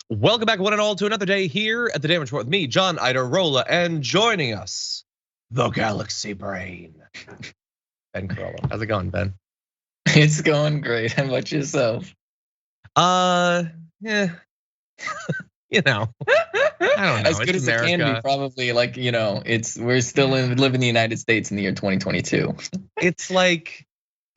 Welcome back, one and all, to another day here at the Damage Report with me, John Idarola, and joining us, the Galaxy Brain, Ben Carollo. How's it going, Ben? It's going great. How about yourself? Yeah, you know, I don't know. As good as it can be, probably. Like, we're still live in the United States in the year 2022. It's like,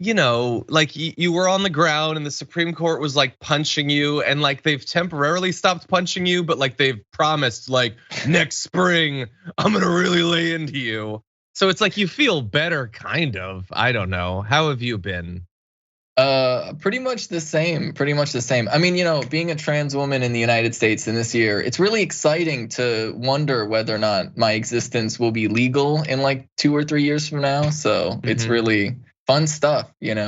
like you were on the ground and the Supreme Court was like punching you, and like they've temporarily stopped punching you, but like they've promised like next spring I'm gonna really lay into you. So it's like you feel better, kind of. I don't know. How have you been? Pretty much the same. I mean, being a trans woman in the United States in this year, it's really exciting to wonder whether or not my existence will be legal in like 2 or 3 years from now. So it's really fun stuff, Yeah,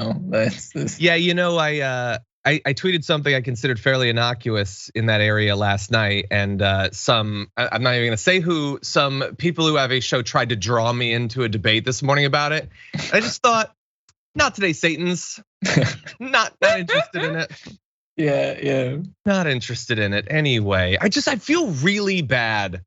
I tweeted something I considered fairly innocuous in that area last night, and I'm not even gonna say who, some people who have a show tried to draw me into a debate this morning about it. I just thought, not today, Satans. Not interested in it. Yeah. Not interested in it anyway. I feel really bad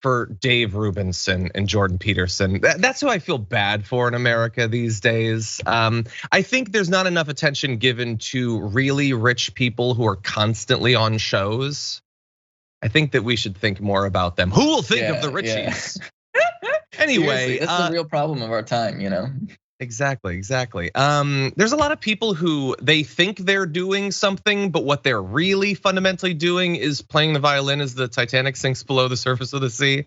for Dave Rubinson and Jordan Peterson. That's who I feel bad for in America these days. I think there's not enough attention given to really rich people who are constantly on shows. I think that we should think more about them. Who will think of the richies? Anyway, that's the real problem of our time, Exactly. There's a lot of people who they think they're doing something, but what they're really fundamentally doing is playing the violin as the Titanic sinks below the surface of the sea.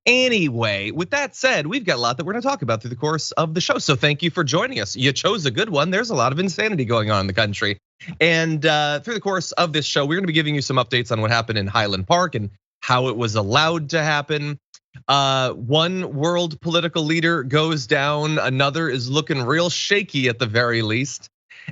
Anyway, with that said, we've got a lot that we're gonna talk about through the course of the show. So thank you for joining us. You chose a good one. There's a lot of insanity going on in the country. And through the course of this show, we're gonna be giving you some updates on what happened in Highland Park and how it was allowed to happen. One world political leader goes down, another is looking real shaky at the very least.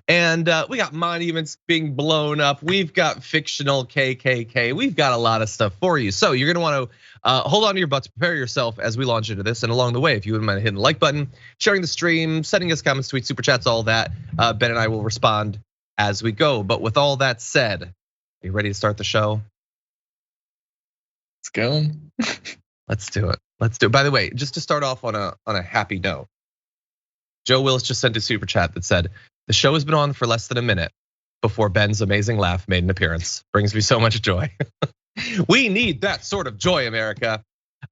And we got monuments being blown up. We've got fictional KKK. We've got a lot of stuff for you. So you're gonna want to hold on to your butts, prepare yourself as we launch into this. And along the way, if you wouldn't mind hitting the like button, sharing the stream, sending us comments, tweets, super chats, all that, Ben and I will respond as we go. But with all that said, are you ready to start the show? Let's go. Let's do it. By the way, just to start off on a happy note, Joe Willis just sent a super chat that said, the show has been on for less than a minute before Ben's amazing laugh made an appearance. Brings me so much joy. We need that sort of joy, America,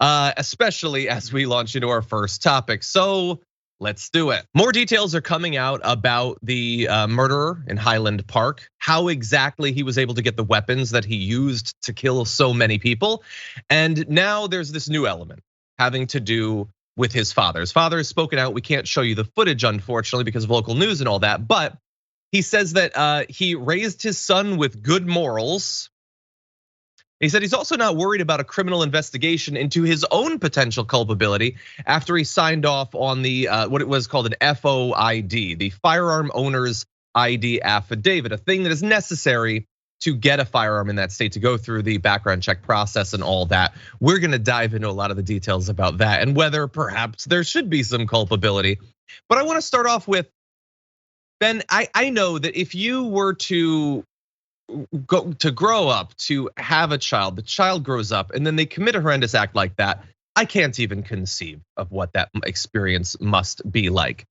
especially as we launch into our first topic. So let's do it. More details are coming out about the murderer in Highland Park, how exactly he was able to get the weapons that he used to kill so many people. And now there's this new element having to do with his father. His father has spoken out. We can't show you the footage, unfortunately, because of local news and all that. But he says that he raised his son with good morals. He said he's also not worried about a criminal investigation into his own potential culpability after he signed off on the what it was called an FOID, the firearm owner's ID affidavit, a thing that is necessary to get a firearm in that state, to go through the background check process and all that. We're gonna dive into a lot of the details about that and whether perhaps there should be some culpability. But I wanna start off with, Ben, I know that if you were to grow up, to have a child, the child grows up and then they commit a horrendous act like that, I can't even conceive of what that experience must be like.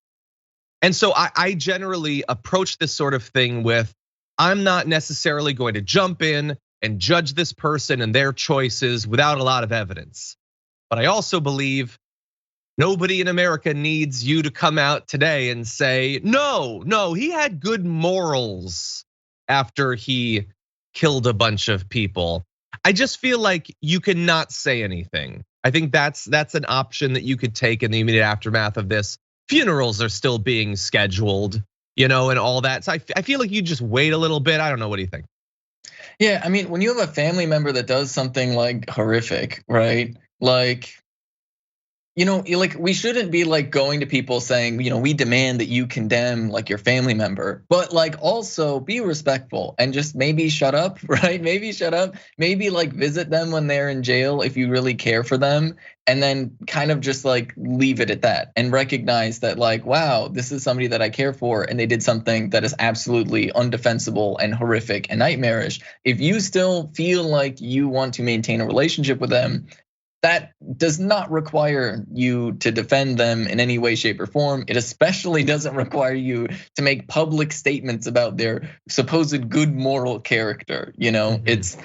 And so I generally approach this sort of thing with, I'm not necessarily going to jump in and judge this person and their choices without a lot of evidence. But I also believe nobody in America needs you to come out today and say, no, he had good morals after he killed a bunch of people. I just feel like you cannot say anything. I think that's an option that you could take in the immediate aftermath of this. Funerals are still being scheduled, and all that. So I feel like you just wait a little bit. I don't know, what do you think? Yeah, I mean, when you have a family member that does something like horrific, right? Like, Like we shouldn't be like going to people saying, we demand that you condemn like your family member, but like also be respectful and just maybe shut up, right? Maybe shut up, maybe like visit them when they're in jail if you really care for them, and then kind of just like leave it at that and recognize that like, wow, this is somebody that I care for and they did something that is absolutely undefensible and horrific and nightmarish. If you still feel like you want to maintain a relationship with them, that does not require you to defend them in any way, shape, or form. It especially doesn't require you to make public statements about their supposed good moral character. It's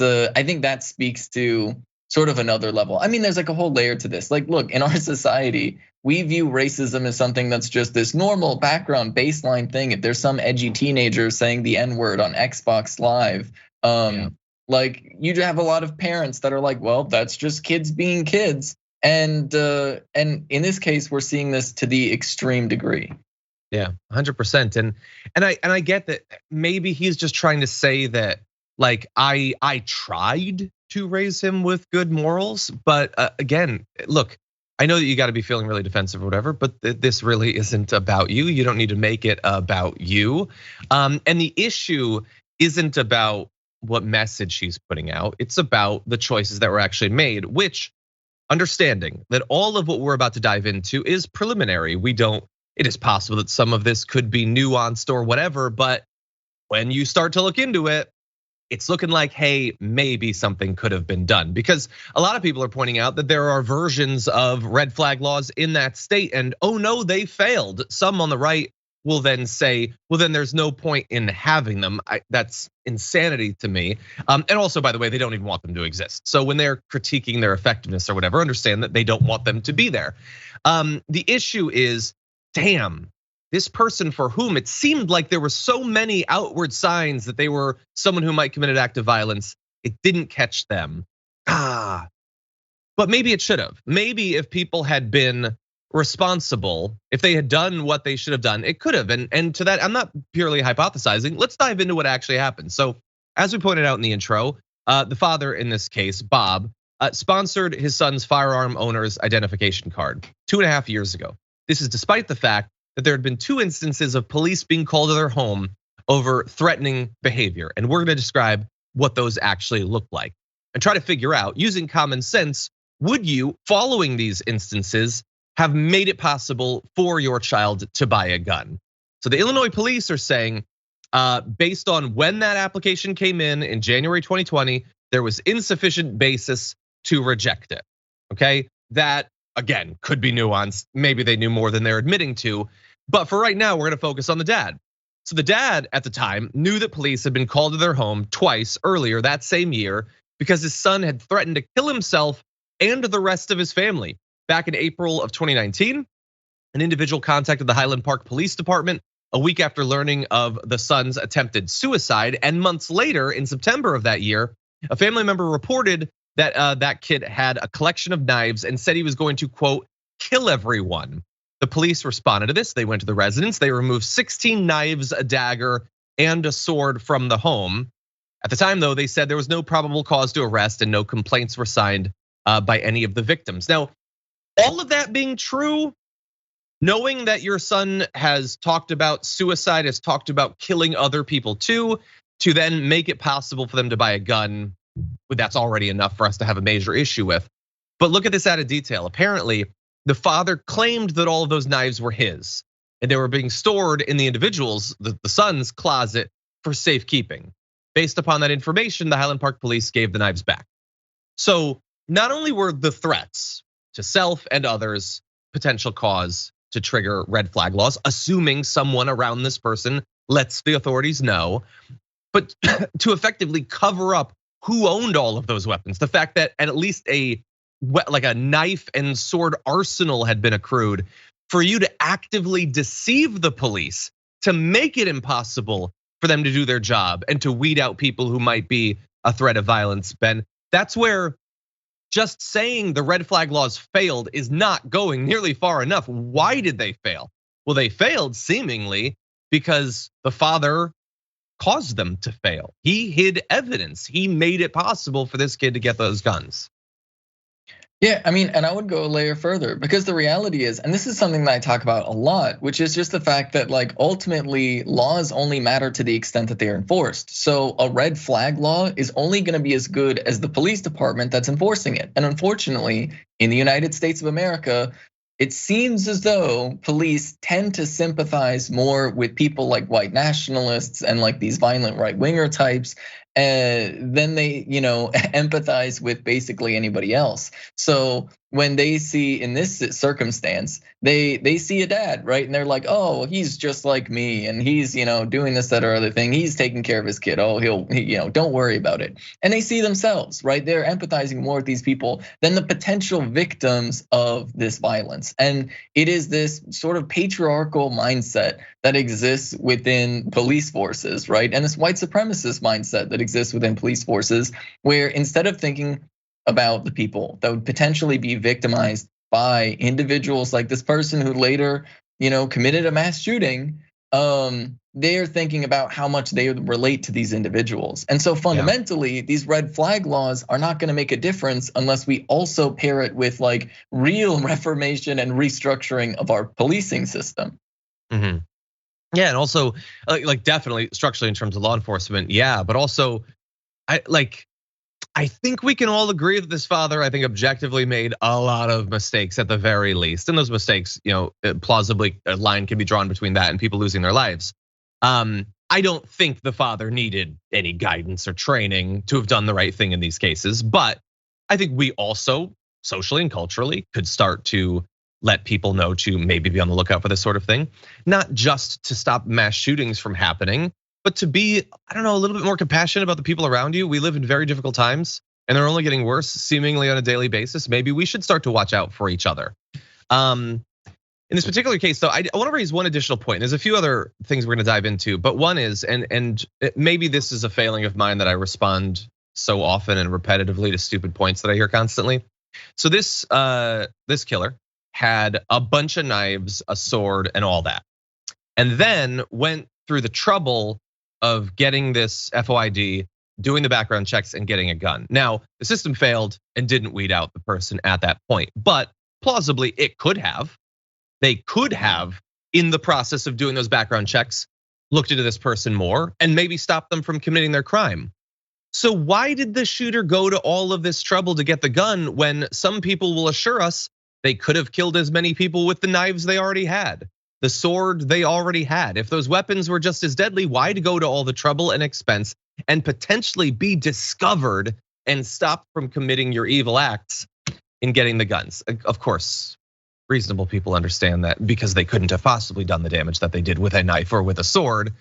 I think that speaks to sort of another level. I mean, there's like a whole layer to this. Like, look, in our society, we view racism as something that's just this normal background baseline thing. If there's some edgy teenager saying the N-word on Xbox Live, like you have a lot of parents that are like, well, that's just kids being kids. And in this case, we're seeing this to the extreme degree. Yeah, 100%. And I get that maybe he's just trying to say that like I tried to raise him with good morals, but again, look, I know that you got to be feeling really defensive or whatever, but this really isn't about you. You don't need to make it about you. And the issue isn't about what message she's putting out. It's about the choices that were actually made, which, understanding that all of what we're about to dive into is preliminary. It is possible that some of this could be nuanced or whatever, but when you start to look into it, it's looking like, hey, maybe something could have been done. Because a lot of people are pointing out that there are versions of red flag laws in that state, and oh no, they failed. Some on the right will then say, well, then there's no point in having them. That's insanity to me. And also, by the way, they don't even want them to exist. So when they're critiquing their effectiveness or whatever, understand that they don't want them to be there. The issue is, damn, this person for whom it seemed like there were so many outward signs that they were someone who might commit an act of violence, it didn't catch them. But maybe it should have. Maybe if people had been responsible, if they had done what they should have done, it could have. And to that, I'm not purely hypothesizing. Let's dive into what actually happened. So as we pointed out in the intro, the father in this case, Bob, sponsored his son's firearm owner's identification card 2.5 years ago. This is despite the fact that there had been 2 instances of police being called to their home over threatening behavior. And we're gonna describe what those actually look like and try to figure out, using common sense, would you, following these instances, have made it possible for your child to buy a gun? So the Illinois police are saying, based on when that application came in January 2020, there was insufficient basis to reject it, okay? That, again, could be nuanced. Maybe they knew more than they're admitting to. But for right now, we're gonna focus on the dad. So the dad at the time knew that police had been called to their home twice earlier that same year because his son had threatened to kill himself and the rest of his family. Back in April of 2019, an individual contacted the Highland Park Police Department a week after learning of the son's attempted suicide. And months later, in September of that year, a family member reported that that kid had a collection of knives and said he was going to, quote, kill everyone. The police responded to this. They went to the residence. They removed 16 knives, a dagger, and a sword from the home. At the time, though, they said there was no probable cause to arrest and no complaints were signed by any of the victims. Now, all of that being true, knowing that your son has talked about suicide, has talked about killing other people too, to then make it possible for them to buy a gun, that's already enough for us to have a major issue with. But look at this added detail. Apparently, the father claimed that all of those knives were his, and they were being stored in the individual's, the son's closet for safekeeping. Based upon that information, the Highland Park police gave the knives back. So not only were the threats to self and others potential cause to trigger red flag laws, assuming someone around this person lets the authorities know, but to effectively cover up who owned all of those weapons. The fact that at least a knife and sword arsenal had been accrued, for you to actively deceive the police, to make it impossible for them to do their job and to weed out people who might be a threat of violence. Ben, that's where just saying the red flag laws failed is not going nearly far enough. Why did they fail? Well, they failed seemingly because the father caused them to fail. He hid evidence. He made it possible for this kid to get those guns. Yeah, I mean, and I would go a layer further, because the reality is, and this is something that I talk about a lot, which is just the fact that like ultimately laws only matter to the extent that they are enforced. So a red flag law is only going to be as good as the police department that's enforcing it. And unfortunately, in the United States of America, it seems as though police tend to sympathize more with people like white nationalists and like these violent right-winger types than they, empathize with basically anybody else. So when they see in this circumstance, they see a dad, right? And they're like, oh, he's just like me, and he's, doing this, that, or other thing. He's taking care of his kid. Oh, don't worry about it. And they see themselves, right? They're empathizing more with these people than the potential victims of this violence. And it is this sort of patriarchal mindset that exists within police forces, right? And this white supremacist mindset that exists within police forces, where instead of thinking about the people that would potentially be victimized by individuals like this person who later, committed a mass shooting, they're thinking about how much they relate to these individuals. And so fundamentally, these red flag laws are not gonna make a difference unless we also pair it with like real reformation and restructuring of our policing system. Yeah, and also like definitely structurally in terms of law enforcement, yeah, but also I think we can all agree that this father, I think, objectively made a lot of mistakes at the very least. And those mistakes, plausibly a line can be drawn between that and people losing their lives. I don't think the father needed any guidance or training to have done the right thing in these cases, but I think we also socially and culturally could start to let people know to maybe be on the lookout for this sort of thing, not just to stop mass shootings from happening, but to be, I don't know, a little bit more compassionate about the people around you. We live in very difficult times and they're only getting worse seemingly on a daily basis. Maybe we should start to watch out for each other. In this particular case though, I want to raise one additional point. There's a few other things we're gonna dive into, but one is, and maybe this is a failing of mine that I respond so often and repetitively to stupid points that I hear constantly. So this killer had a bunch of knives, a sword, and all that, and then went through the trouble of getting this FOID, doing the background checks, and getting a gun. Now, the system failed and didn't weed out the person at that point, but plausibly it could have. They could have, in the process of doing those background checks, looked into this person more and maybe stopped them from committing their crime. So why did the shooter go to all of this trouble to get the gun when some people will assure us they could have killed as many people with the knives they already had, the sword they already had? If those weapons were just as deadly, why to go to all the trouble and expense and potentially be discovered and stopped from committing your evil acts in getting the guns? Of course, reasonable people understand that because they couldn't have possibly done the damage that they did with a knife or with a sword.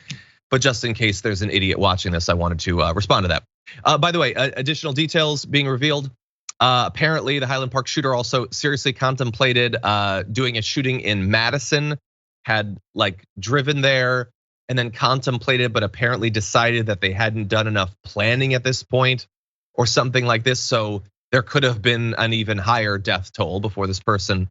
But just in case there's an idiot watching this, I wanted to respond to that. By the way, additional details being revealed. Apparently, the Highland Park shooter also seriously contemplated doing a shooting in Madison, had like driven there and then contemplated, but apparently decided that they hadn't done enough planning at this point or something like this. So there could have been an even higher death toll before this person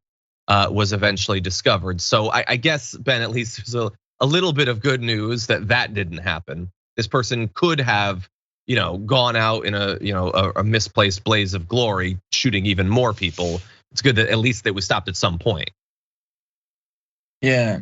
was eventually discovered. So I guess, Ben, at least there's a little bit of good news that didn't happen. This person could have, gone out in a misplaced blaze of glory, shooting even more people. It's good that at least that was stopped at some point. Yeah,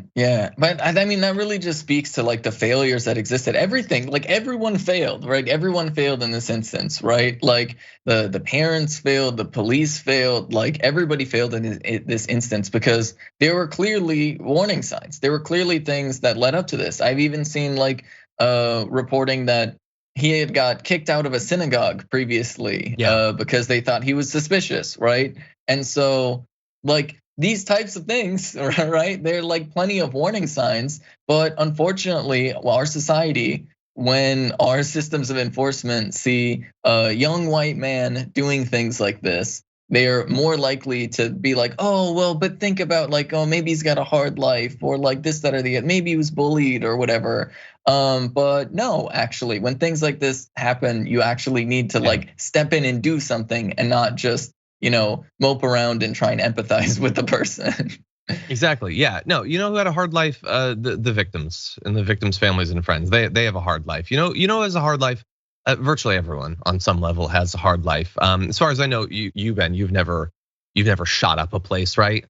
but I mean that really just speaks to like the failures that existed. Everything, like everyone failed, right? Everyone failed in this instance, right? Like the parents failed, the police failed, like everybody failed in this instance because there were clearly warning signs. There were clearly things that led up to this. I've even seen like reporting that he had got kicked out of a synagogue previously because they thought he was suspicious, right? And so like these types of things, right? They're like plenty of warning signs, but unfortunately, our society, when our systems of enforcement see a young white man doing things like this, they're more likely to be like, oh, well, but think about like, oh, maybe he's got a hard life or like this, that, or the other. Maybe he was bullied or whatever. But no, actually, when things like this happen, you actually need to like step in and do something and not just mope around and try and empathize with the person. Exactly. Yeah. No, who had a hard life? The victims and the victims' families and friends. They have a hard life. Who has a hard life? Virtually everyone on some level has a hard life. As far as I know, you Ben, you've never you've never shot up a place, right?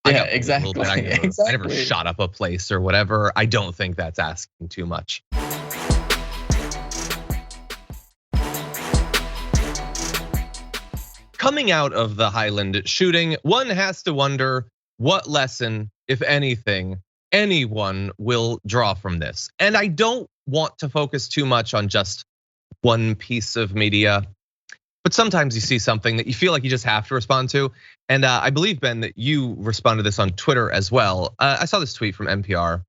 Yeah, exactly. I never shot up a place or whatever. I don't think that's asking too much. Coming out of the Highland shooting, one has to wonder what lesson, if anything, anyone will draw from this. And I don't want to focus too much on just one piece of media, but sometimes you see something that you feel like you just have to respond to. And I believe, Ben, that you responded to this on Twitter as well. I saw this tweet from NPR. It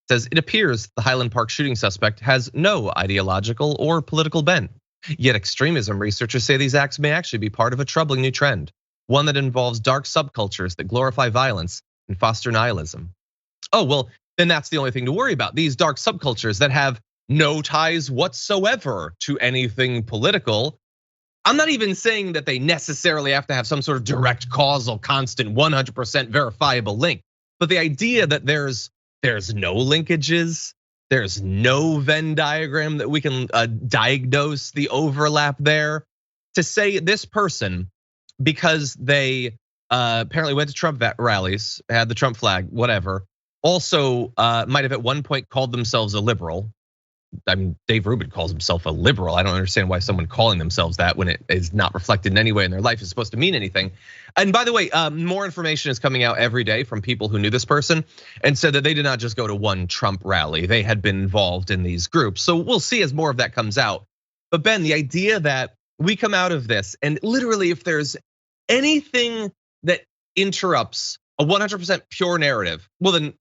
says, it appears the Highland Park shooting suspect has no ideological or political bent. Yet extremism researchers say these acts may actually be part of a troubling new trend, one that involves dark subcultures that glorify violence and foster nihilism. Oh, well, then that's the only thing to worry about. These dark subcultures that have no ties whatsoever to anything political. I'm not even saying that they necessarily have to have some sort of direct, causal, constant, 100% verifiable link. But the idea that there's no linkages, there's no Venn diagram that we can diagnose the overlap there. To say this person, because they apparently went to Trump rallies, had the Trump flag, whatever, also might have at one point called themselves a liberal. I mean, Dave Rubin calls himself a liberal. I don't understand why someone calling themselves that when it is not reflected in any way in their life is supposed to mean anything. And by the way, more information is coming out every day from people who knew this person and said that they did not just go to one Trump rally. They had been involved in these groups. So we'll see as more of that comes out. But Ben, the idea that we come out of this and literally if there's anything that interrupts a 100% pure narrative, well then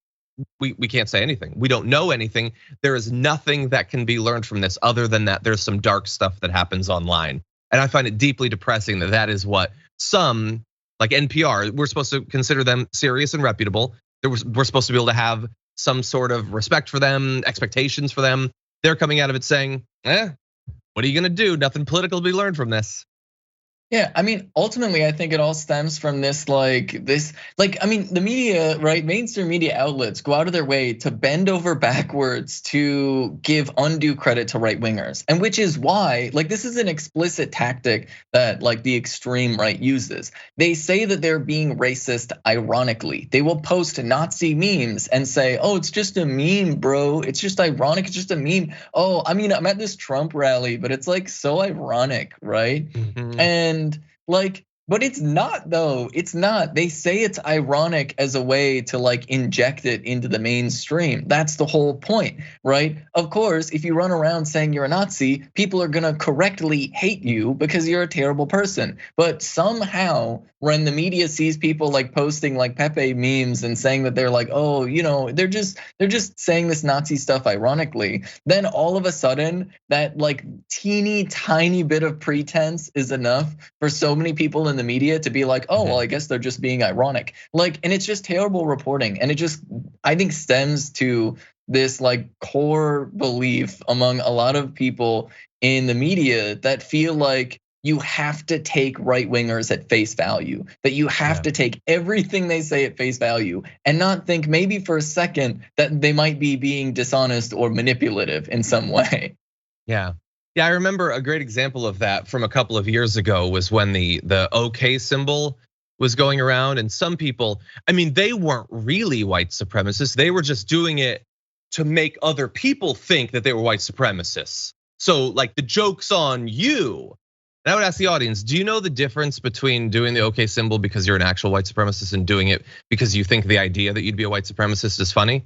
we can't say anything. We don't know anything. There is nothing that can be learned from this other than that there's some dark stuff that happens online. And I find it deeply depressing that that is what some, like NPR, we're supposed to consider them serious and reputable. We're supposed to be able to have some sort of respect for them, expectations for them. They're coming out of it saying, what are you gonna do? Nothing political to be learned from this. Yeah, I mean, ultimately, I think it all stems from this, I mean, the media, right? Mainstream media outlets go out of their way to bend over backwards to give undue credit to right wingers. And which is why, this is an explicit tactic that the extreme right uses. They say that they're being racist ironically. They will post Nazi memes and say, oh, it's just a meme, bro. It's just ironic, it's just a meme. Oh, I mean, I'm at this Trump rally, but it's so ironic, right? Mm-hmm. And but it's not though, it's not. They say it's ironic as a way to inject it into the mainstream. That's the whole point, right? Of course, if you run around saying you're a Nazi, people are gonna correctly hate you because you're a terrible person. But somehow, when the media sees people posting Pepe memes and saying that they're oh, they're just saying this Nazi stuff ironically, then all of a sudden that teeny tiny bit of pretense is enough for so many people in the media to be oh, well, I guess they're just being ironic. And it's just terrible reporting. And it just, I think, stems to this core belief among a lot of people in the media that feel you have to take right wingers at face value, that you have to take everything they say at face value and not think maybe for a second that they might be being dishonest or manipulative in some way. Yeah, I remember a great example of that from a couple of years ago was when the OK symbol was going around and some people, I mean, they weren't really white supremacists. They were just doing it to make other people think that they were white supremacists. So the joke's on you. And I would ask the audience, do you know the difference between doing the OK symbol because you're an actual white supremacist and doing it because you think the idea that you'd be a white supremacist is funny?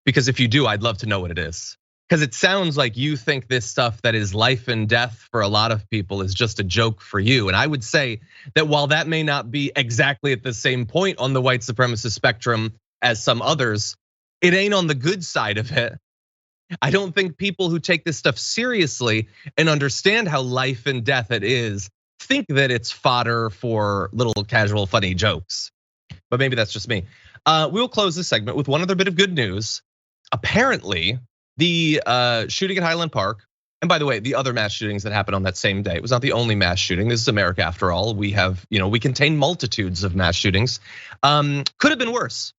Because if you do, I'd love to know what it is. Because it sounds like you think this stuff that is life and death for a lot of people is just a joke for you. And I would say that while that may not be exactly at the same point on the white supremacist spectrum as some others, it ain't on the good side of it. I don't think people who take this stuff seriously and understand how life and death it is think that it's fodder for little casual funny jokes. But maybe that's just me. We'll close this segment with one other bit of good news. Apparently, the shooting at Highland Park, and by the way, the other mass shootings that happened on that same day, it was not the only mass shooting. This is America after all. We have, we contain multitudes of mass shootings. Could have been worse.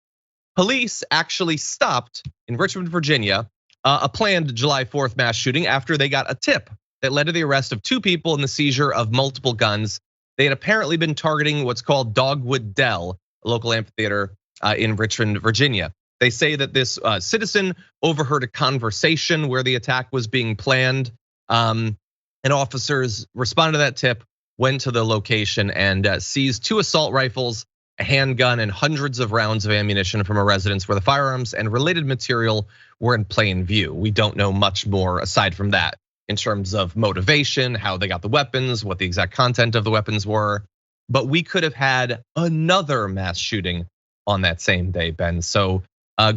Police actually stopped in Richmond, Virginia, a planned July 4th mass shooting after they got a tip that led to the arrest of 2 people and the seizure of multiple guns. They had apparently been targeting what's called Dogwood Dell, a local amphitheater in Richmond, Virginia. They say that this citizen overheard a conversation where the attack was being planned, and officers responded to that tip, went to the location and seized 2 assault rifles, a handgun, and hundreds of rounds of ammunition from a residence where the firearms and related material were in plain view. We don't know much more aside from that in terms of motivation, how they got the weapons, what the exact content of the weapons were. But we could have had another mass shooting on that same day, Ben. So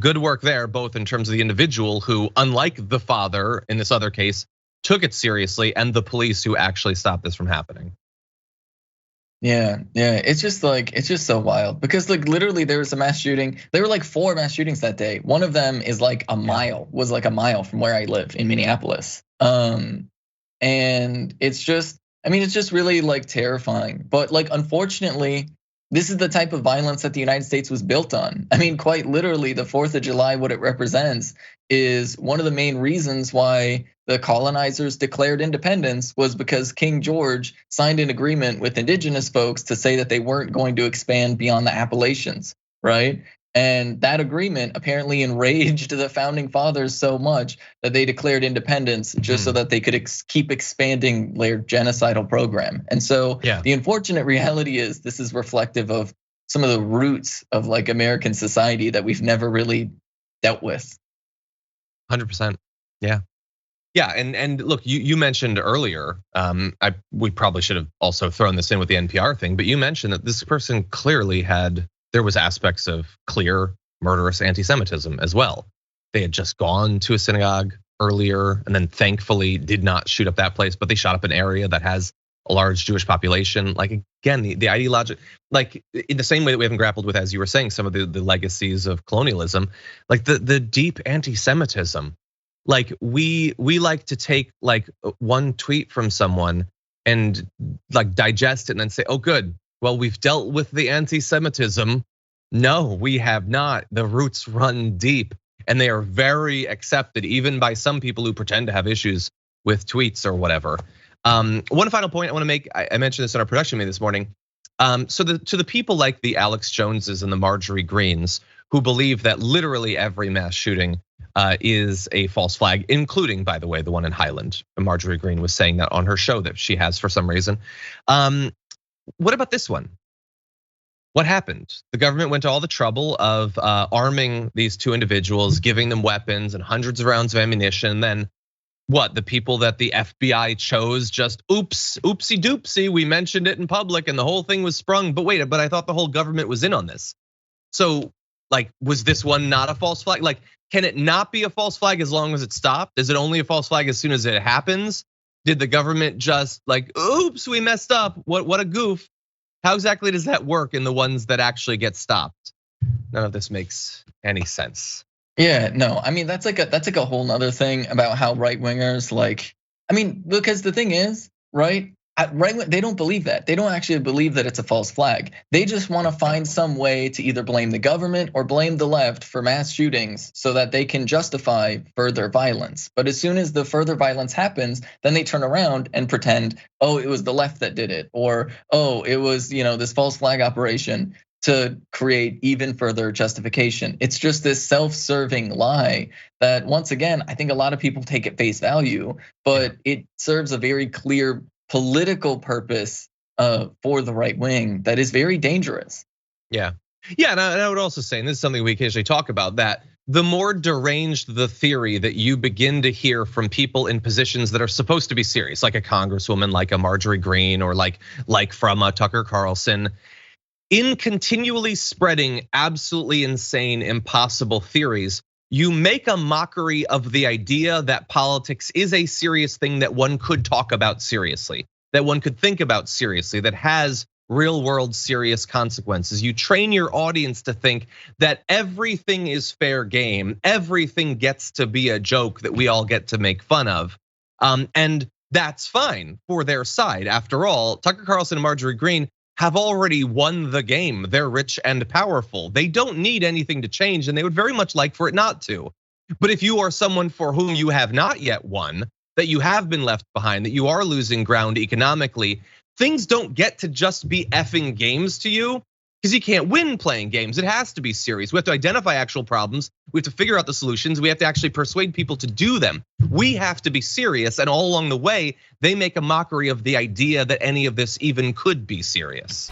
good work there, both in terms of the individual who, unlike the father in this other case, took it seriously, and the police who actually stopped this from happening. Yeah, it's just so wild because like literally there was a mass shooting. There were like 4 mass shootings that day. One of them is like a mile from where I live in Minneapolis. And it's just really like terrifying. But like unfortunately, this is the type of violence that the United States was built on. I mean, quite literally, the 4th of July, what it represents is one of the main reasons why the colonizers declared independence was because King George signed an agreement with indigenous folks to say that they weren't going to expand beyond the Appalachians, right? And that agreement apparently enraged the founding fathers so much that they declared independence just so that they could keep expanding their genocidal program. And so the unfortunate reality is this is reflective of some of the roots of like American society that we've never really dealt with. 100%. Yeah. And look, you mentioned earlier, we probably should have also thrown this in with the NPR thing, but you mentioned that this person clearly there was aspects of clear murderous anti-Semitism as well. They had just gone to a synagogue earlier and then thankfully did not shoot up that place, but they shot up an area that has a large Jewish population. Like again, the ideology, like in the same way that we haven't grappled with, as you were saying, some of the legacies of colonialism, like the deep anti-Semitism. Like we like to take like one tweet from someone and like digest it and then say, oh good, well, we've dealt with the anti-Semitism. No, we have not. The roots run deep and they are very accepted even by some people who pretend to have issues with tweets or whatever. One final point I want to make, I mentioned this in our production meeting this morning. So to the people like the Alex Joneses and the Marjorie Greens who believe that literally every mass shooting is a false flag, including, by the way, the one in Highland. Marjorie Greene was saying that on her show that she has for some reason. What about this one? What happened? The government went to all the trouble of arming these 2 individuals, giving them weapons and hundreds of rounds of ammunition. And then what? The people that the FBI chose just oopsie doopsie. We mentioned it in public and the whole thing was sprung. But wait, but I thought the whole government was in on this. So like, was this one not a false flag? Like, can it not be a false flag as long as it stopped? Is it only a false flag as soon as it happens? Did the government just like, oops, we messed up? What a goof. How exactly does that work in the ones that actually get stopped? None of this makes any sense. Yeah, no, I mean, that's like a whole nother thing about how right wingers like, I mean, because the thing is, right? They don't believe that. They don't actually believe that it's a false flag. They just want to find some way to either blame the government or blame the left for mass shootings so that they can justify further violence. But as soon as the further violence happens, then they turn around and pretend, oh, it was the left that did it, or oh, it was, this false flag operation to create even further justification. It's just this self-serving lie that once again, I think a lot of people take at face value, but it serves a very clear political purpose for the right wing that is very dangerous. Yeah, and I would also say, and this is something we occasionally talk about, that the more deranged the theory that you begin to hear from people in positions that are supposed to be serious, like a congresswoman, like a Marjorie Greene, or like from a Tucker Carlson, in continually spreading absolutely insane, impossible theories, you make a mockery of the idea that politics is a serious thing that one could talk about seriously, that one could think about seriously, that has real world serious consequences. You train your audience to think that everything is fair game, everything gets to be a joke that we all get to make fun of. And that's fine for their side. After all, Tucker Carlson and Marjorie Greene have already won the game. They're rich and powerful. They don't need anything to change, and they would very much like for it not to. But if you are someone for whom you have not yet won, that you have been left behind, that you are losing ground economically, things don't get to just be effing games to you, because you can't win playing games. It has to be serious. We have to identify actual problems. We have to figure out the solutions. We have to actually persuade people to do them. We have to be serious, and all along the way, they make a mockery of the idea that any of this even could be serious.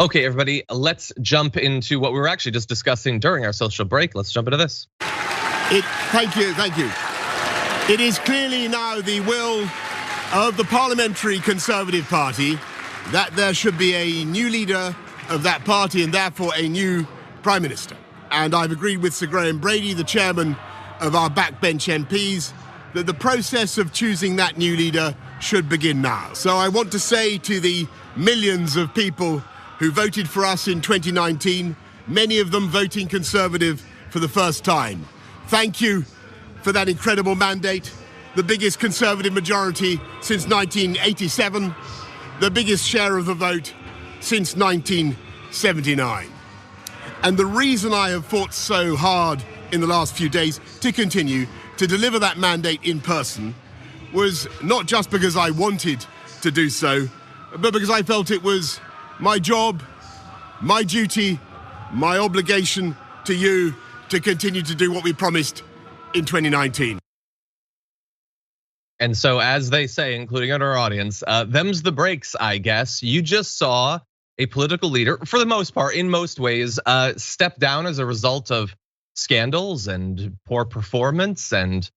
Okay, everybody, let's jump into what we were actually just discussing during our social break. Let's jump into this. Thank you. It is clearly now the will of the Parliamentary Conservative Party that there should be a new leader of that party and therefore a new Prime Minister. And I've agreed with Sir Graham Brady, the chairman of our backbench MPs, that the process of choosing that new leader should begin now. So I want to say to the millions of people who voted for us in 2019, many of them voting Conservative for the first time, thank you for that incredible mandate, the biggest Conservative majority since 1987, the biggest share of the vote since 1979. And the reason I have fought so hard in the last few days to continue to deliver that mandate in person was not just because I wanted to do so, but because I felt it was my job, my duty, my obligation to you to continue to do what we promised in 2019. And so, as they say, including our audience, them's the breaks, I guess. You just saw a political leader, for the most part, in most ways, step down as a result of scandals and poor performance and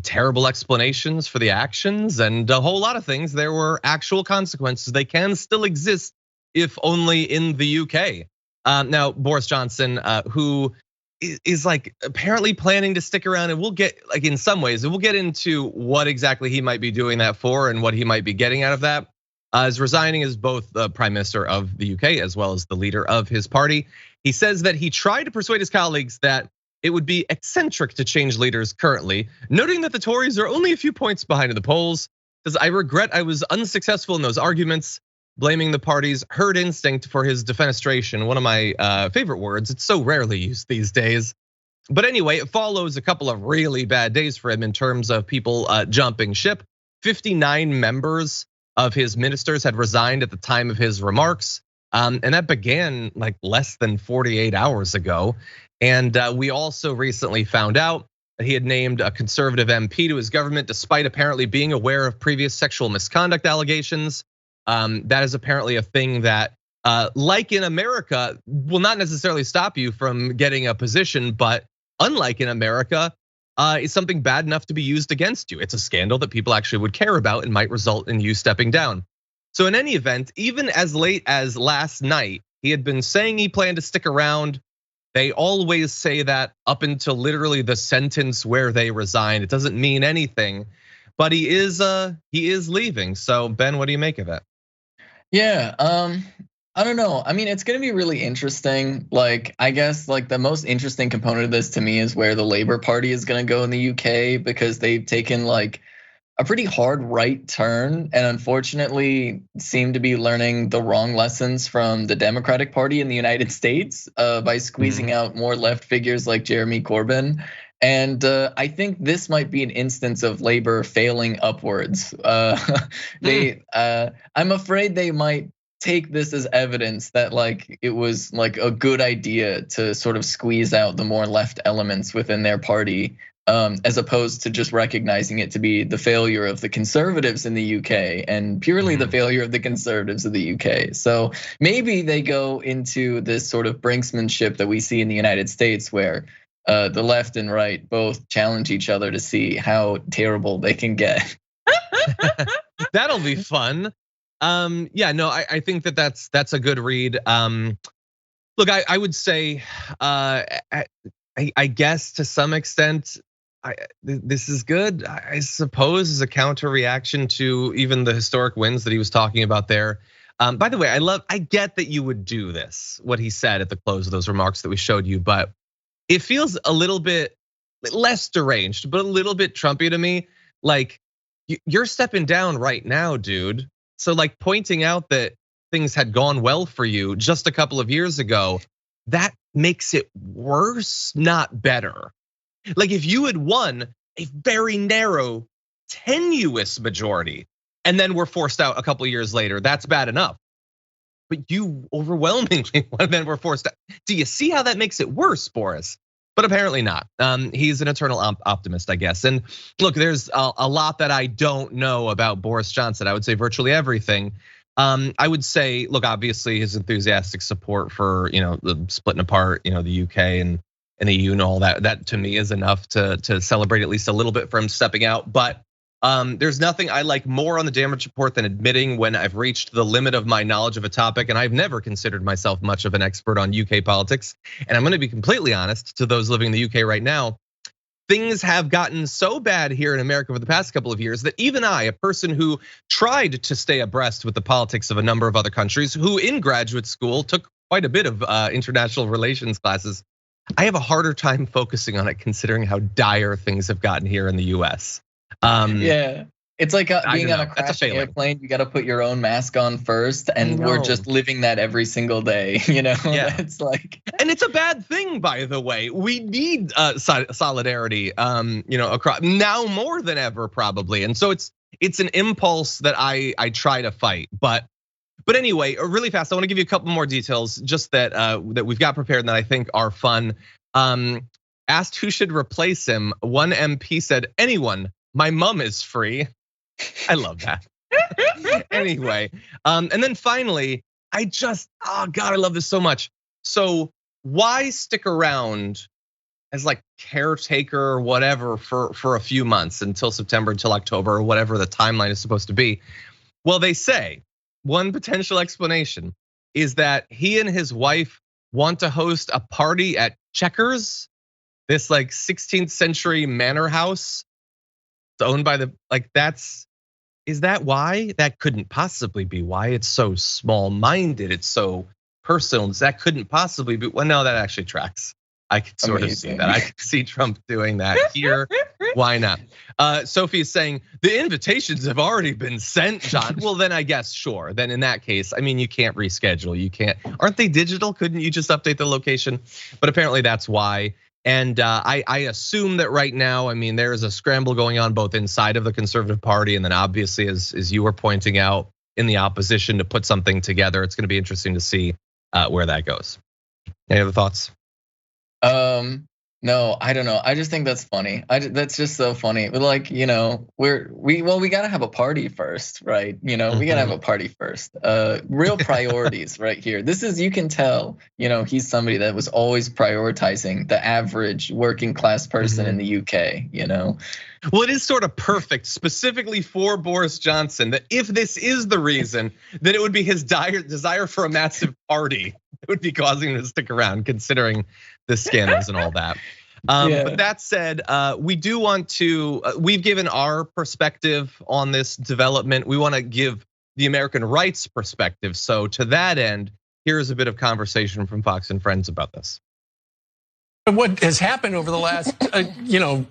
terrible explanations for the actions and a whole lot of things. There were actual consequences. They can still exist, if only in the UK. Now, Boris Johnson, who is like apparently planning to stick around, and we'll get, like, in some ways, and we'll get into what exactly he might be doing that for and what he might be getting out of that, is resigning as both the Prime Minister of the UK as well as the leader of his party. He says that he tried to persuade his colleagues that it would be eccentric to change leaders currently, noting that the Tories are only a few points behind in the polls. Says, I regret I was unsuccessful in those arguments, blaming the party's herd instinct for his defenestration. One of my favorite words. It's so rarely used these days. But anyway, it follows a couple of really bad days for him in terms of people jumping ship. 59 members of his ministers had resigned at the time of his remarks. And that began like less than 48 hours ago. And we also recently found out that he had named a conservative MP to his government, despite apparently being aware of previous sexual misconduct allegations. That is apparently a thing that, like in America, will not necessarily stop you from getting a position, but unlike in America, is something bad enough to be used against you. It's a scandal that people actually would care about and might result in you stepping down. So in any event, even as late as last night, he had been saying he planned to stick around. They always say that up until literally the sentence where they resign. It doesn't mean anything, but he is leaving. So Ben, what do you make of it? Yeah, I don't know. I mean, it's gonna be really interesting. Like, I guess like the most interesting component of this to me is where the Labour Party is gonna go in the UK, because they've taken like a pretty hard right turn and unfortunately seem to be learning the wrong lessons from the Democratic Party in the United States by squeezing out more left figures like Jeremy Corbyn. And I think this might be an instance of Labour failing upwards. I'm afraid they might take this as evidence that like it was like a good idea to sort of squeeze out the more left elements within their party, as opposed to just recognizing it to be the failure of the Conservatives in the UK and purely the failure of the Conservatives of the UK. So maybe they go into this sort of brinksmanship that we see in the United States, where the left and right both challenge each other to see how terrible they can get. That'll be fun. Yeah, no, I think that that's a good read. Look, I would say, I guess to some extent, this is good, I suppose, as a counter reaction to even the historic wins that he was talking about there. By the way, I get that you would do this, what he said at the close of those remarks that we showed you, but it feels a little bit less deranged, but a little bit Trumpy to me. Like, you're stepping down right now, dude. So like pointing out that things had gone well for you just a couple of years ago, that makes it worse, not better. Like if you had won a very narrow, tenuous majority, and then we're forced out a couple of years later. That's bad enough. But you overwhelmingly, and then we're forced out. Do you see how that makes it worse, Boris? But apparently not. He's an eternal optimist, I guess. And look, there's a lot that I don't know about Boris Johnson. I would say virtually everything. I would say, look, obviously his enthusiastic support for the splitting apart, the UK and the EU and all that. That to me is enough to celebrate at least a little bit for him stepping out. But there's nothing I like more on the damage report than admitting when I've reached the limit of my knowledge of a topic, and I've never considered myself much of an expert on UK politics. And I'm gonna be completely honest to those living in the UK right now, things have gotten so bad here in America for the past couple of years that even I, a person who tried to stay abreast with the politics of a number of other countries, who in graduate school took quite a bit of international relations classes, I have a harder time focusing on it considering how dire things have gotten here in the US. Yeah, it's like being on a crashed airplane. You got to put your own mask on first, and we're just living that every single day. Yeah. It's like, and it's a bad thing, by the way. We need solidarity, across now more than ever, probably. And so it's an impulse that I try to fight. But anyway, really fast, I want to give you a couple more details, just that we've got prepared and that I think are fun. Asked who should replace him, one MP said, anyone. My mom is free. I love that. Anyway, and then finally, oh God, I love this so much. So why stick around as like caretaker or whatever for a few months until September, until October, or whatever the timeline is supposed to be? Well, they say one potential explanation is that he and his wife want to host a party at Chequers, this like 16th century manor house. It's owned by is that why? That couldn't possibly be why. It's so small-minded, it's so personal. That couldn't possibly be. Well, no, that actually tracks. I could sort of see that. I could see Trump doing that here. Why not? Sophie is saying the invitations have already been sent, John. Well, then I guess sure. Then in that case, I mean, you can't reschedule. You can't. Aren't they digital? Couldn't you just update the location? But apparently that's why. And I assume that right now, I mean, there is a scramble going on both inside of the Conservative Party and then obviously, as you were pointing out, in the opposition to put something together. It's going to be interesting to see where that goes. Any other thoughts? No, I don't know. I just think that's funny. That's just so funny. But like, we gotta have a party first, right? We gotta have a party first. Real priorities right here. You can tell, he's somebody that was always prioritizing the average working class person in the UK, Well, it is sort of perfect, specifically for Boris Johnson, that if this is the reason, then it would be his dire desire for a massive party that would be causing him to stick around, considering the scandals and all that. But that said, we do want to, we've given our perspective on this development. We want to give the American rights perspective. So to that end, here's a bit of conversation from Fox and Friends about this. What has happened over the last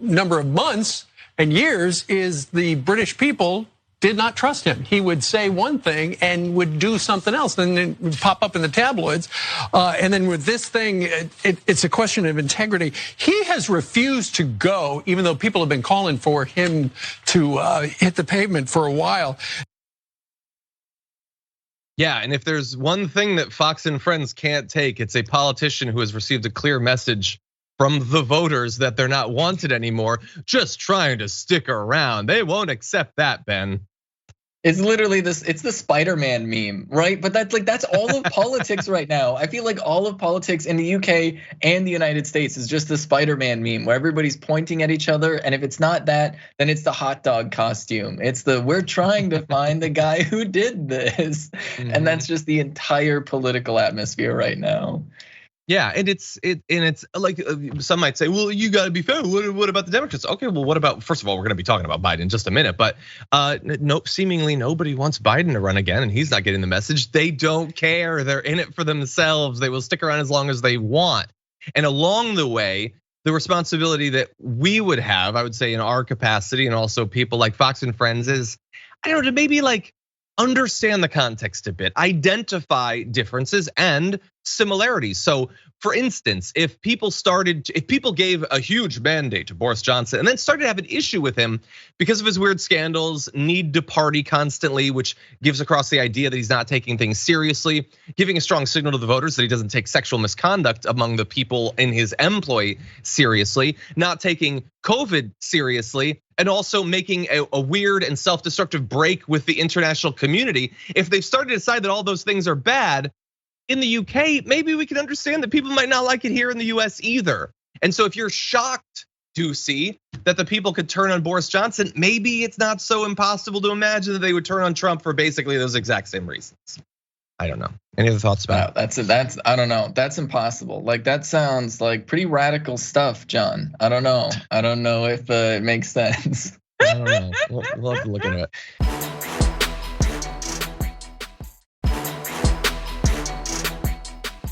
number of months and years is the British people did not trust him. He would say one thing and would do something else, and then it would pop up in the tabloids. And then with this thing, it's a question of integrity. He has refused to go, even though people have been calling for him to hit the pavement for a while. Yeah, and if there's one thing that Fox and Friends can't take, it's a politician who has received a clear message from the voters that they're not wanted anymore, just trying to stick around. They won't accept that, Ben. It's literally it's the Spider-Man meme, right? But that's all of politics right now. I feel like all of politics in the UK and the United States is just the Spider-Man meme where everybody's pointing at each other. And if it's not that, then it's the hot dog costume. It's we're trying to find the guy who did this. And that's just the entire political atmosphere right now. Yeah, and it's like some might say, well, you got to be fair. What about the Democrats? Okay, well, what about? First of all, we're going to be talking about Biden in just a minute, but seemingly nobody wants Biden to run again, and he's not getting the message. They don't care. They're in it for themselves. They will stick around as long as they want. And along the way, the responsibility that we would have, I would say, in our capacity, and also people like Fox and Friends, is to maybe like understand the context a bit, identify differences, and similarities. So for instance, if people gave a huge mandate to Boris Johnson and then started to have an issue with him because of his weird scandals, need to party constantly, which gives across the idea that he's not taking things seriously, giving a strong signal to the voters that he doesn't take sexual misconduct among the people in his employ seriously, not taking COVID seriously, and also making a weird and self-destructive break with the international community. If they've started to decide that all those things are bad, in the UK, maybe we can understand that people might not like it here in the US either. And so if you're shocked, Doocy, that the people could turn on Boris Johnson, maybe it's not so impossible to imagine that they would turn on Trump for basically those exact same reasons. I don't know. Any other thoughts about it? That's I don't know. That's impossible. Like that sounds like pretty radical stuff, John. I don't know. I don't know if it makes sense. I don't know. We'll have to look at it.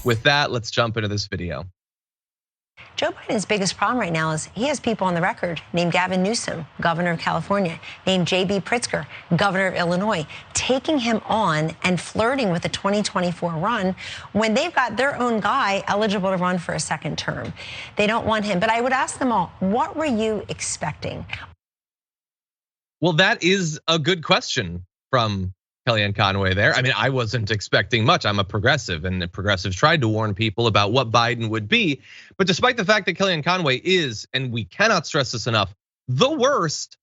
With that, let's jump into this video. Joe Biden's biggest problem right now is he has people on the record named Gavin Newsom, governor of California, named J.B. Pritzker, governor of Illinois, taking him on and flirting with the 2024 run when they've got their own guy eligible to run for a second term. They don't want him. But I would ask them all, what were you expecting? Well, that is a good question from Kellyanne Conway there. I mean, I wasn't expecting much. I'm a progressive, and the progressives tried to warn people about what Biden would be. But despite the fact that Kellyanne Conway is, and we cannot stress this enough, the worst,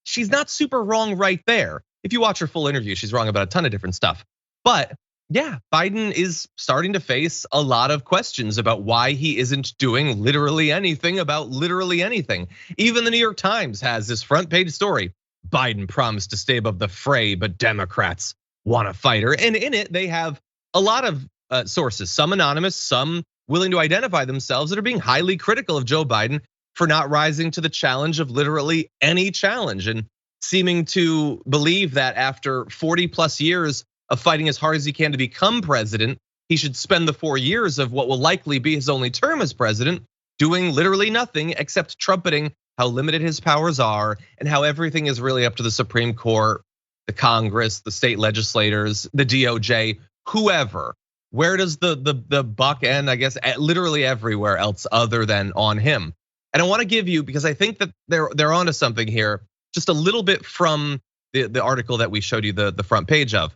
she's not super wrong right there. If you watch her full interview, she's wrong about a ton of different stuff. But yeah, Biden is starting to face a lot of questions about why he isn't doing literally anything about literally anything. Even the New York Times has this front page story. Biden promised to stay above the fray, but Democrats want a fighter. And in it, they have a lot of sources, some anonymous, some willing to identify themselves, that are being highly critical of Joe Biden for not rising to the challenge of literally any challenge, and seeming to believe that after 40 plus years of fighting as hard as he can to become president, he should spend the 4 years of what will likely be his only term as president doing literally nothing except trumpeting how limited his powers are and how everything is really up to the Supreme Court, the Congress, the state legislators, the DOJ, whoever. Where does the buck end? I guess literally everywhere else other than on him. And I want to give you, because I think that they're onto something here, just a little bit from the article that we showed you the front page of.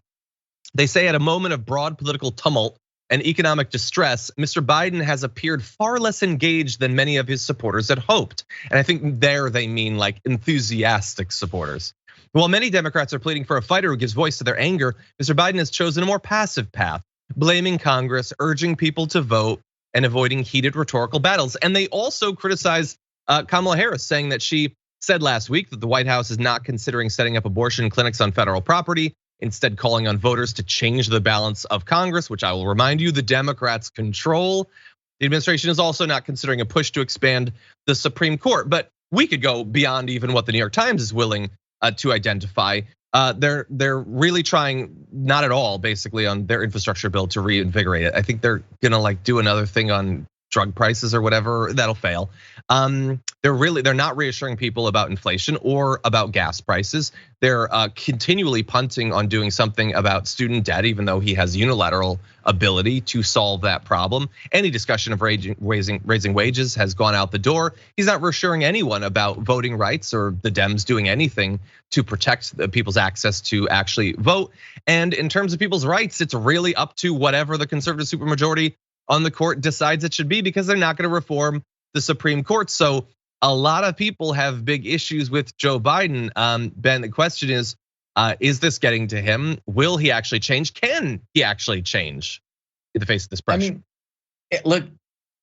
They say at a moment of broad political tumult and economic distress, Mr. Biden has appeared far less engaged than many of his supporters had hoped. And I think there they mean like enthusiastic supporters. While many Democrats are pleading for a fighter who gives voice to their anger, Mr. Biden has chosen a more passive path, blaming Congress, urging people to vote, and avoiding heated rhetorical battles. And they also criticize Kamala Harris, saying that she said last week that the White House is not considering setting up abortion clinics on federal property, instead calling on voters to change the balance of Congress, which I will remind you, the Democrats control. The administration is also not considering a push to expand the Supreme Court. But we could go beyond even what the New York Times is willing to identify. They're really trying not at all, basically, on their infrastructure bill to reinvigorate it. I think they're gonna like do another thing on drug prices or whatever, that'll fail. They're not reassuring people about inflation or about gas prices. They're continually punting on doing something about student debt, even though he has unilateral ability to solve that problem. Any discussion of raising wages has gone out the door. He's not reassuring anyone about voting rights or the Dems doing anything to protect the people's access to actually vote. And in terms of people's rights, it's really up to whatever the conservative supermajority on the court decides it should be, because they're not going to reform the Supreme Court. So a lot of people have big issues with Joe Biden. Ben, the question is this getting to him? Will he actually change? Can he actually change in the face of this pressure? I mean,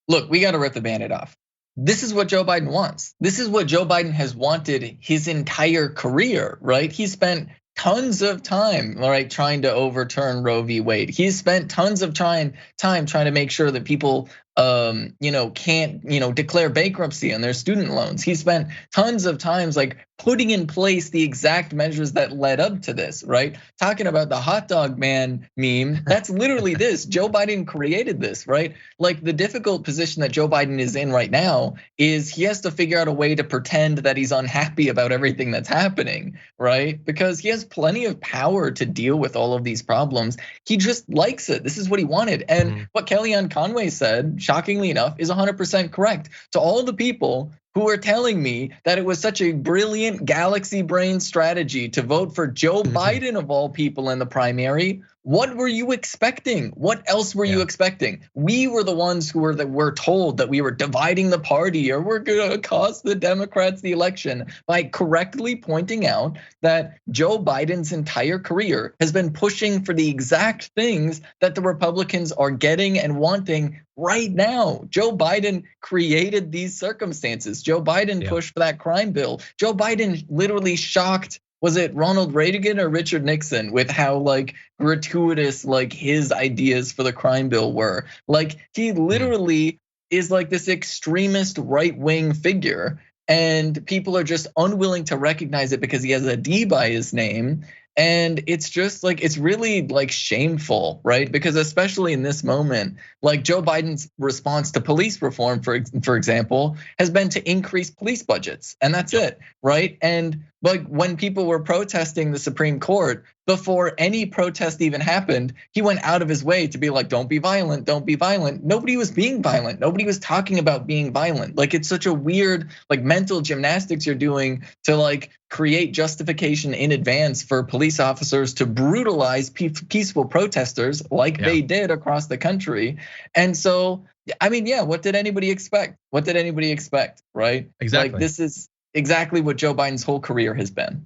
look, we got to rip the Band-Aid off. This is what Joe Biden wants. This is what Joe Biden has wanted his entire career, right? He spent tons of time, right, trying to overturn Roe v. Wade. He's spent tons of time trying to make sure that people can't declare bankruptcy on their student loans. He spent tons of times like putting in place the exact measures that led up to this, right? Talking about the hot dog man meme, that's literally this. Joe Biden created this, right? Like the difficult position that Joe Biden is in right now is he has to figure out a way to pretend that he's unhappy about everything that's happening, right? Because he has plenty of power to deal with all of these problems. He just likes it. This is what he wanted. And what Kellyanne Conway said, shockingly enough, is 100% correct. To all the people who are telling me that it was such a brilliant galaxy brain strategy to vote for Joe Biden of all people in the primary, what were you expecting? What else were you expecting? We were the ones who were told that we were dividing the party or we're gonna cost the Democrats the election by correctly pointing out that Joe Biden's entire career has been pushing for the exact things that the Republicans are getting and wanting right now. Joe Biden created these circumstances. Joe Biden pushed for that crime bill. Joe Biden literally shocked, was it Ronald Reagan or Richard Nixon, with how like gratuitous like his ideas for the crime bill were. Like he literally is like this extremist right-wing figure, and people are just unwilling to recognize it because he has a D by his name. And it's just like, it's really like shameful, right? Because especially in this moment, like Joe Biden's response to police reform, for example, has been to increase police budgets, and that's it, right? And like when people were protesting the Supreme Court, before any protest even happened, he went out of his way to be like, don't be violent, don't be violent. Nobody was being violent. Nobody was talking about being violent. Like it's such a weird like mental gymnastics you're doing to like create justification in advance for police officers to brutalize peaceful protesters like they did across the country. And so, I mean, what did anybody expect? What did anybody expect, right? Exactly. Like this is exactly what Joe Biden's whole career has been.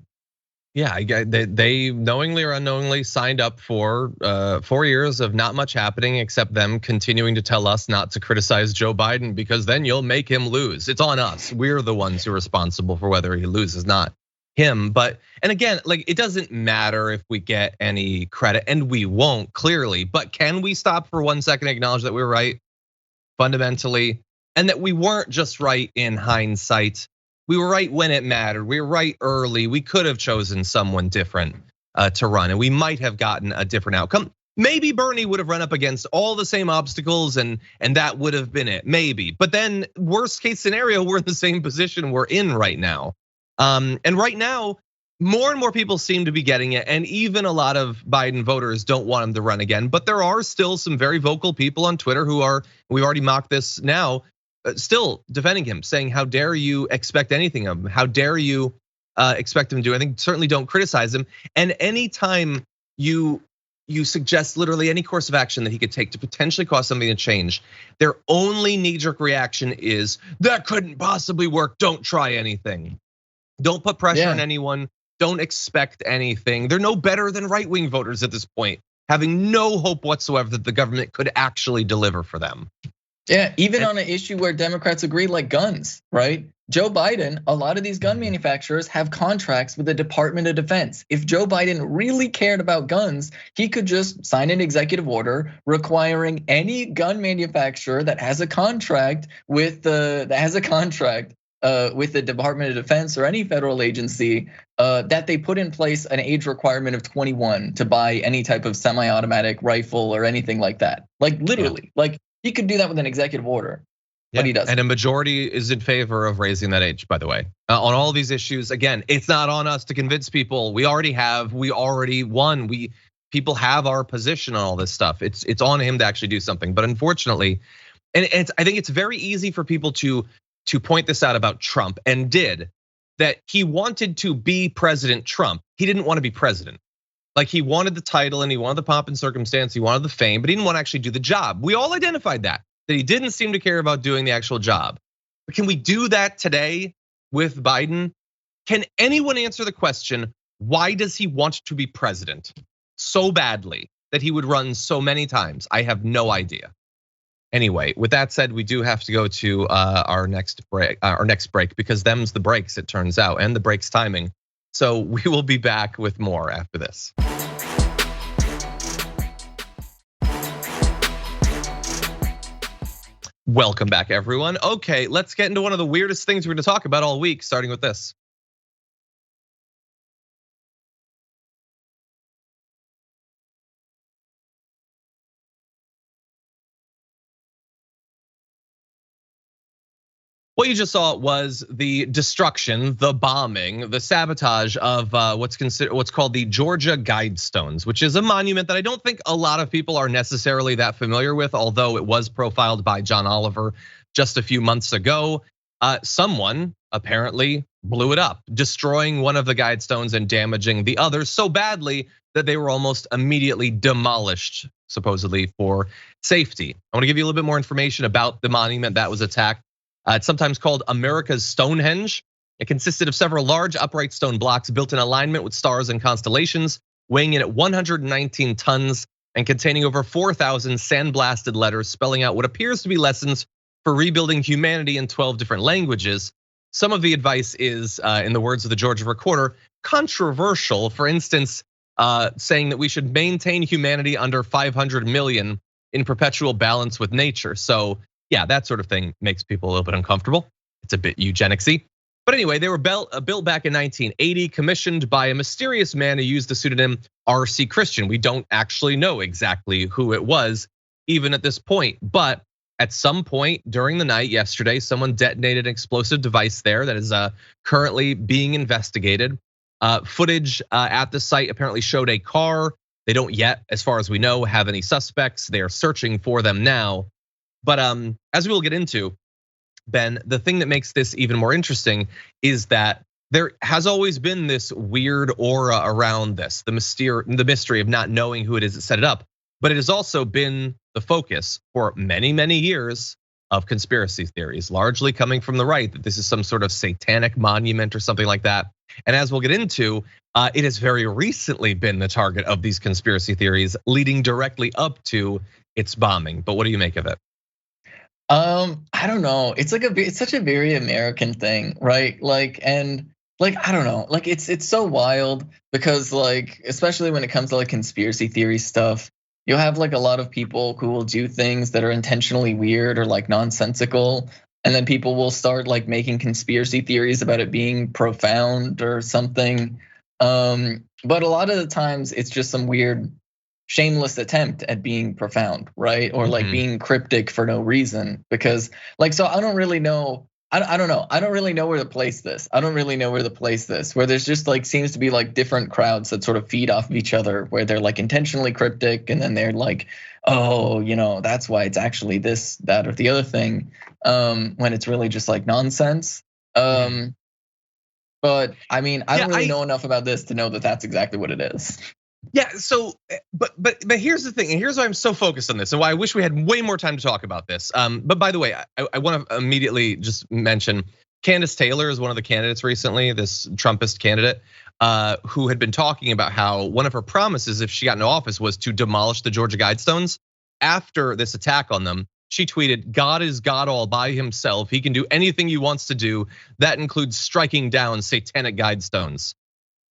Yeah, they knowingly or unknowingly signed up for 4 years of not much happening except them continuing to tell us not to criticize Joe Biden because then you'll make him lose. It's on us. We're the ones who are responsible for whether he loses, not him. And again, like it doesn't matter if we get any credit, and we won't clearly, but can we stop for 1 second and acknowledge that we were right fundamentally, and that we weren't just right in hindsight? We were right when it mattered. We were right early. We could have chosen someone different to run, and we might have gotten a different outcome. Maybe Bernie would have run up against all the same obstacles, and that would have been it. Maybe, but then worst case scenario, we're in the same position we're in right now. And right now, more and more people seem to be getting it, and even a lot of Biden voters don't want him to run again. But there are still some very vocal people on Twitter who are, we've already mocked this now, still defending him, saying, how dare you expect anything of him? How dare you expect him to do anything? Certainly don't criticize him. And anytime you suggest literally any course of action that he could take to potentially cause something to change, their only knee-jerk reaction is, that couldn't possibly work, don't try anything. Don't put pressure on anyone, don't expect anything. They're no better than right-wing voters at this point, having no hope whatsoever that the government could actually deliver for them. Yeah, even on an issue where Democrats agree, like guns, right? Joe Biden, a lot of these gun manufacturers have contracts with the Department of Defense. If Joe Biden really cared about guns, he could just sign an executive order requiring any gun manufacturer that has a contract with the Department of Defense or any federal agency that they put in place an age requirement of 21 to buy any type of semi-automatic rifle or anything like that. Like literally, like he could do that with an executive order, but he doesn't. And a majority is in favor of raising that age, by the way. On all these issues, again, it's not on us to convince people. We already won. People have our position on all this stuff. It's on him to actually do something. But unfortunately, and I think it's very easy for people to point this out about Trump, and did, that he wanted to be President Trump. He didn't want to be president. Like he wanted the title and he wanted the pomp and circumstance, he wanted the fame, but he didn't want to actually do the job. We all identified that he didn't seem to care about doing the actual job. But can we do that today with Biden? Can anyone answer the question, why does he want to be president so badly that he would run so many times? I have no idea. Anyway, with that said, we do have to go to our next break because them's the breaks, it turns out, and the breaks timing. So we will be back with more after this. Welcome back, everyone. Okay, let's get into one of the weirdest things we're gonna talk about all week, starting with this. What you just saw was the destruction, the bombing, the sabotage of what's called the Georgia Guidestones, which is a monument that I don't think a lot of people are necessarily that familiar with, although it was profiled by John Oliver just a few months ago. Someone apparently blew it up, destroying one of the Guidestones and damaging the other so badly that they were almost immediately demolished, supposedly for safety. I want to give you a little bit more information about the monument that was attacked. It's sometimes called America's Stonehenge. It consisted of several large upright stone blocks built in alignment with stars and constellations, weighing in at 119 tons and containing over 4,000 sandblasted letters spelling out what appears to be lessons for rebuilding humanity in 12 different languages. Some of the advice is, in the words of the Georgia Recorder, controversial. For instance, saying that we should maintain humanity under 500 million in perpetual balance with nature. So yeah, that sort of thing makes people a little bit uncomfortable. It's a bit eugenicsy. But anyway, they were built back in 1980, commissioned by a mysterious man who used the pseudonym R.C. Christian. We don't actually know exactly who it was, even at this point. But at some point during the night yesterday, someone detonated an explosive device there that is currently being investigated. Footage at the site apparently showed a car. They don't yet, as far as we know, have any suspects. They are searching for them now. But as we will get into, Ben, the thing that makes this even more interesting is that there has always been this weird aura around this, the mystery of not knowing who it is that set it up. But it has also been the focus for many, many years of conspiracy theories, largely coming from the right, that this is some sort of satanic monument or something like that. And as we'll get into, it has very recently been the target of these conspiracy theories, leading directly up to its bombing. But what do you make of it? I don't know. It's such a very American thing, right? I don't know. It's so wild because especially when it comes to conspiracy theory stuff, you'll have a lot of people who will do things that are intentionally weird or nonsensical, and then people will start making conspiracy theories about it being profound or something. But a lot of the times it's just some weird shameless attempt at being profound, right? Or being cryptic for no reason, because so I don't really know. I don't know. I don't really know where to place this. Where there's just seems to be different crowds that sort of feed off of each other, where they're intentionally cryptic, and then they're oh, that's why it's actually this, that, or the other thing, when it's really just nonsense. But I mean, I don't really know enough about this to know that that's exactly what it is. Yeah, so, but here's the thing, and here's why I'm so focused on this, and why I wish we had way more time to talk about this. But by the way, I want to immediately just mention Candace Taylor is one of the candidates recently, this Trumpist candidate, who had been talking about how one of her promises if she got into office was to demolish the Georgia Guidestones. After this attack on them, she tweeted, "God is God all by himself. He can do anything he wants to do. That includes striking down satanic Guidestones."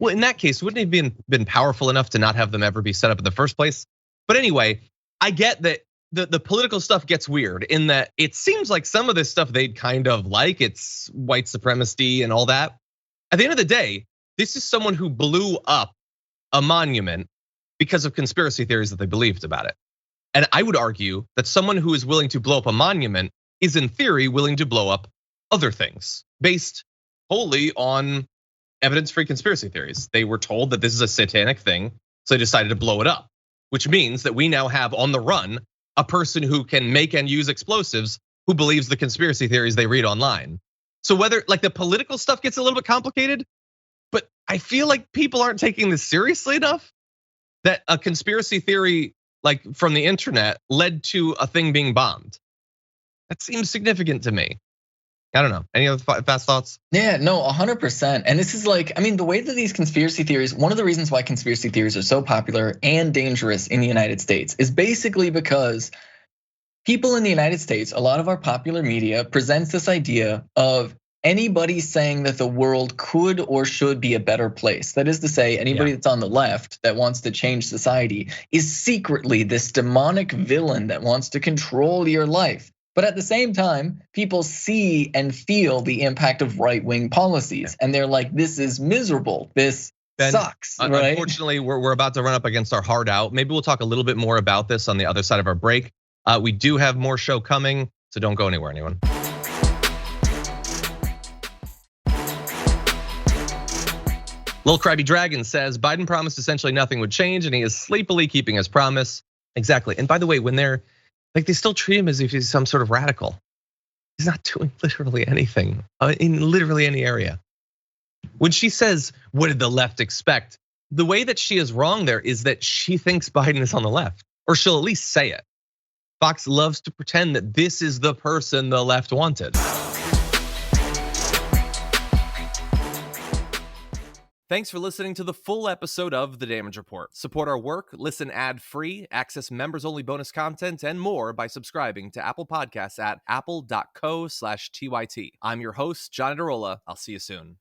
Well, in that case, wouldn't it have been powerful enough to not have them ever be set up in the first place? But anyway, I get that the political stuff gets weird in that it seems like some of this stuff they'd kind of like. It's white supremacy and all that. At the end of the day, this is someone who blew up a monument because of conspiracy theories that they believed about it. And I would argue that someone who is willing to blow up a monument is in theory willing to blow up other things based wholly on evidence-free conspiracy theories. They were told that this is a satanic thing, so they decided to blow it up, which means that we now have on the run a person who can make and use explosives who believes the conspiracy theories they read online. So whether the political stuff gets a little bit complicated, but I feel like people aren't taking this seriously enough, that a conspiracy theory from the internet led to a thing being bombed. That seems significant to me. I don't know. Any other fast thoughts? Yeah, no, 100%. And this is I mean, the way that these conspiracy theories, one of the reasons why conspiracy theories are so popular and dangerous in the United States is basically because people in the United States, a lot of our popular media presents this idea of anybody saying that the world could or should be a better place. That is to say, anybody that's on the left that wants to change society is secretly this demonic villain that wants to control your life. But at the same time, people see and feel the impact of right-wing policies. And they're like, this is miserable. This sucks, right? Unfortunately, we're about to run up against our hard out. Maybe we'll talk a little bit more about this on the other side of our break. We do have more show coming, so don't go anywhere, anyone. Lil Krabby Dragon says Biden promised essentially nothing would change, and he is sleepily keeping his promise. Exactly. And by the way, when they're like, they still treat him as if he's some sort of radical. He's not doing literally anything in literally any area. When she says, what did the left expect? The way that she is wrong there is that she thinks Biden is on the left, or she'll at least say it. Fox loves to pretend that this is the person the left wanted. Thanks for listening to the full episode of The Damage Report. Support our work, listen ad-free, access members-only bonus content, and more by subscribing to Apple Podcasts at apple.co/TYT. I'm your host, John Adarola. I'll see you soon.